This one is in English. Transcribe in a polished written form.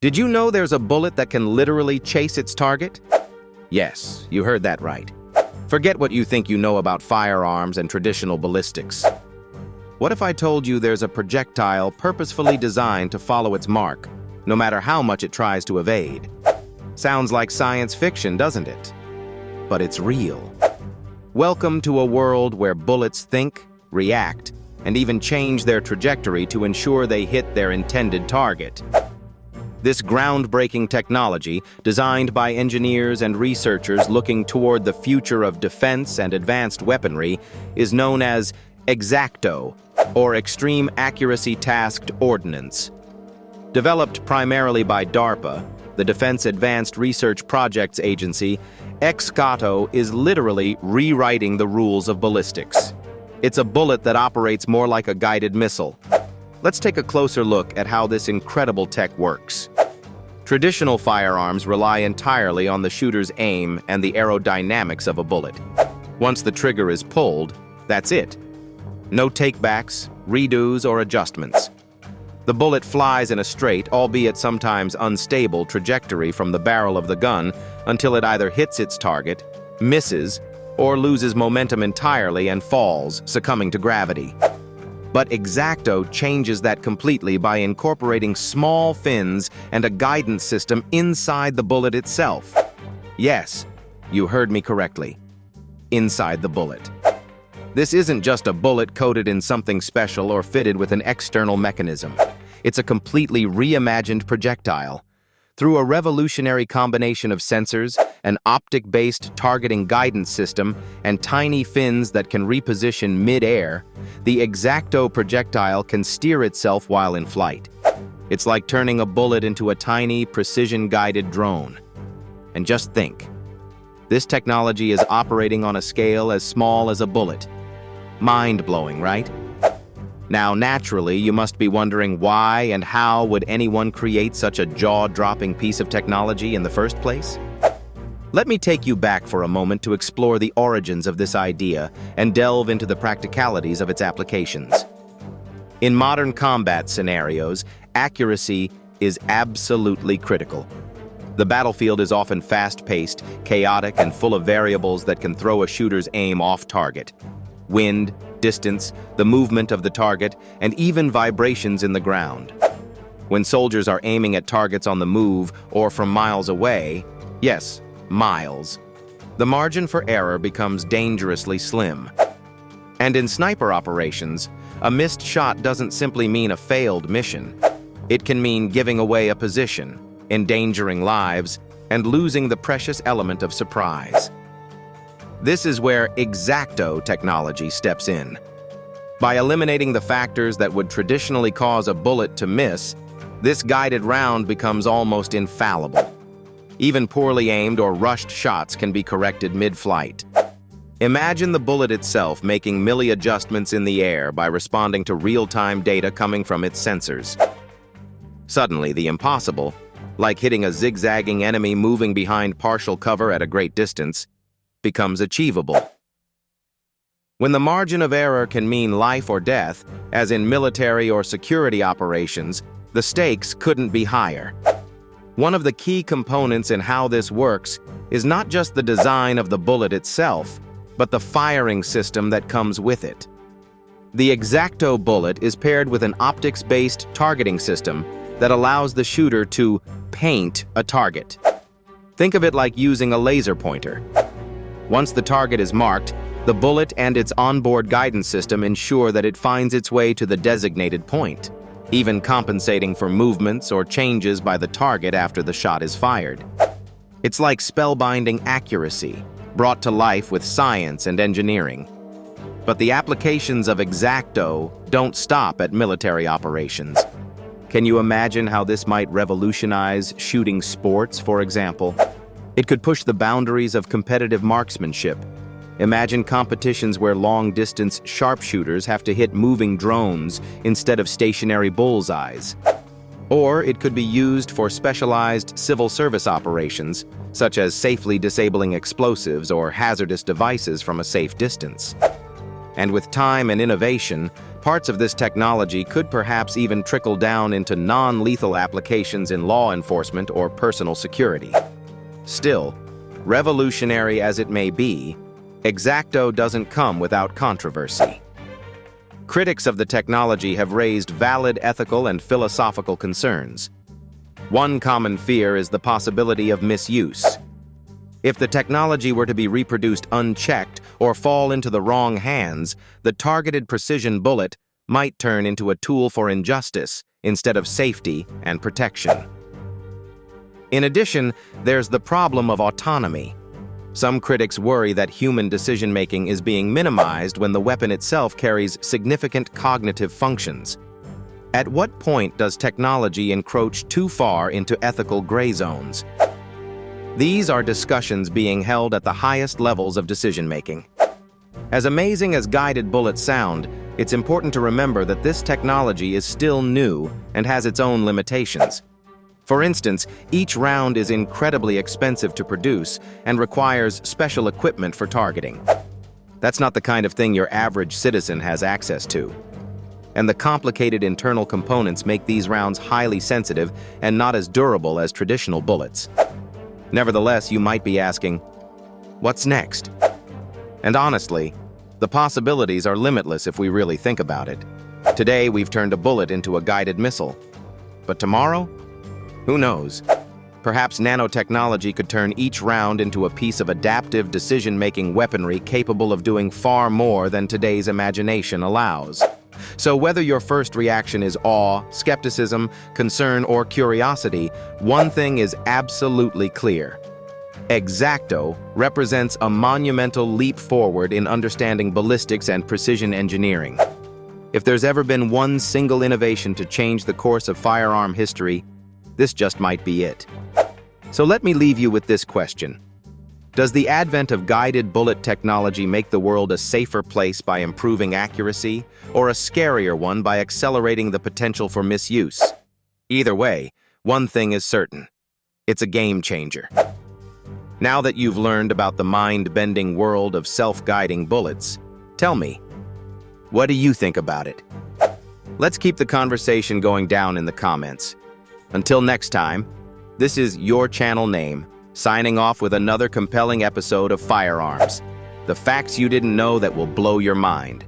Did you know there's a bullet that can literally chase its target? Yes, you heard that right. Forget what you think you know about firearms and traditional ballistics. What if I told you there's a projectile purposefully designed to follow its mark, no matter how much it tries to evade? Sounds like science fiction, doesn't it? But it's real. Welcome to a world where bullets think, react, and even change their trajectory to ensure they hit their intended target. This groundbreaking technology, designed by engineers and researchers looking toward the future of defense and advanced weaponry, is known as X-Acto, or Extreme Accuracy Tasked Ordnance. Developed primarily by DARPA, the Defense Advanced Research Projects Agency, X-Acto is literally rewriting the rules of ballistics. It's a bullet that operates more like a guided missile. Let's take a closer look at how this incredible tech works. Traditional firearms rely entirely on the shooter's aim and the aerodynamics of a bullet. Once the trigger is pulled, that's it. No takebacks, redos, or adjustments. The bullet flies in a straight, albeit sometimes unstable, trajectory from the barrel of the gun until it either hits its target, misses, or loses momentum entirely and falls, succumbing to gravity. But X-Acto changes that completely by incorporating small fins and a guidance system inside the bullet itself. Yes, you heard me correctly. Inside the bullet. This isn't just a bullet coated in something special or fitted with an external mechanism. It's a completely reimagined projectile. Through a revolutionary combination of sensors, an optic-based targeting guidance system, and tiny fins that can reposition mid-air, the X-Acto projectile can steer itself while in flight. It's like turning a bullet into a tiny, precision-guided drone. And just think, this technology is operating on a scale as small as a bullet. Mind-blowing, right? Now, naturally, you must be wondering why and how would anyone create such a jaw-dropping piece of technology in the first place? Let me take you back for a moment to explore the origins of this idea and delve into the practicalities of its applications. In modern combat scenarios, accuracy is absolutely critical. The battlefield is often fast-paced, chaotic, and full of variables that can throw a shooter's aim off target. Wind, distance, the movement of the target, and even vibrations in the ground. When soldiers are aiming at targets on the move or from miles away, yes, miles, the margin for error becomes dangerously slim. And in sniper operations, a missed shot doesn't simply mean a failed mission. It can mean giving away a position, endangering lives, and losing the precious element of surprise. This is where X-Acto technology steps in. By eliminating the factors that would traditionally cause a bullet to miss, this guided round becomes almost infallible. Even poorly aimed or rushed shots can be corrected mid-flight. Imagine the bullet itself making milli-adjustments in the air by responding to real-time data coming from its sensors. Suddenly, the impossible, like hitting a zigzagging enemy moving behind partial cover at a great distance, becomes achievable. When the margin of error can mean life or death, as in military or security operations, the stakes couldn't be higher. One of the key components in how this works is not just the design of the bullet itself, but the firing system that comes with it. The X-Acto bullet is paired with an optics-based targeting system that allows the shooter to paint a target. Think of it like using a laser pointer. Once the target is marked, the bullet and its onboard guidance system ensure that it finds its way to the designated point, even compensating for movements or changes by the target after the shot is fired. It's like spellbinding accuracy, brought to life with science and engineering. But the applications of X-Acto don't stop at military operations. Can you imagine how this might revolutionize shooting sports, for example? It could push the boundaries of competitive marksmanship. Imagine competitions where long-distance sharpshooters have to hit moving drones instead of stationary bullseyes. Or it could be used for specialized civil service operations, such as safely disabling explosives or hazardous devices from a safe distance. And with time and innovation, Parts of this technology could perhaps even trickle down into non-lethal applications in law enforcement or personal security. Still, revolutionary as it may be, X-Acto doesn't come without controversy. Critics of the technology have raised valid ethical and philosophical concerns. One common fear is the possibility of misuse. If the technology were to be reproduced unchecked or fall into the wrong hands, the targeted precision bullet might turn into a tool for injustice instead of safety and protection. In addition, there's the problem of autonomy. Some critics worry that human decision-making is being minimized when the weapon itself carries significant cognitive functions. At what point does technology encroach too far into ethical gray zones? These are discussions being held at the highest levels of decision-making. As amazing as guided bullets sound, it's important to remember that this technology is still new and has its own limitations. For instance, each round is incredibly expensive to produce and requires special equipment for targeting. That's not the kind of thing your average citizen has access to. And the complicated internal components make these rounds highly sensitive and not as durable as traditional bullets. Nevertheless, you might be asking, what's next? And honestly, the possibilities are limitless if we really think about it. Today, we've turned a bullet into a guided missile. But tomorrow? Who knows? Perhaps nanotechnology could turn each round into a piece of adaptive decision-making weaponry capable of doing far more than today's imagination allows. So whether your first reaction is awe, skepticism, concern, or curiosity, one thing is absolutely clear. X-Acto represents a monumental leap forward in understanding ballistics and precision engineering. If there's ever been one single innovation to change the course of firearm history, this just might be it. So let me leave you with this question. Does the advent of guided bullet technology make the world a safer place by improving accuracy, or a scarier one by accelerating the potential for misuse? Either way, one thing is certain. It's a game changer. Now that you've learned about the mind-bending world of self-guiding bullets, tell me, what do you think about it? Let's keep the conversation going down in the comments. Until next time, this is your channel name, signing off with another compelling episode of Firearms. The facts you didn't know that will blow your mind.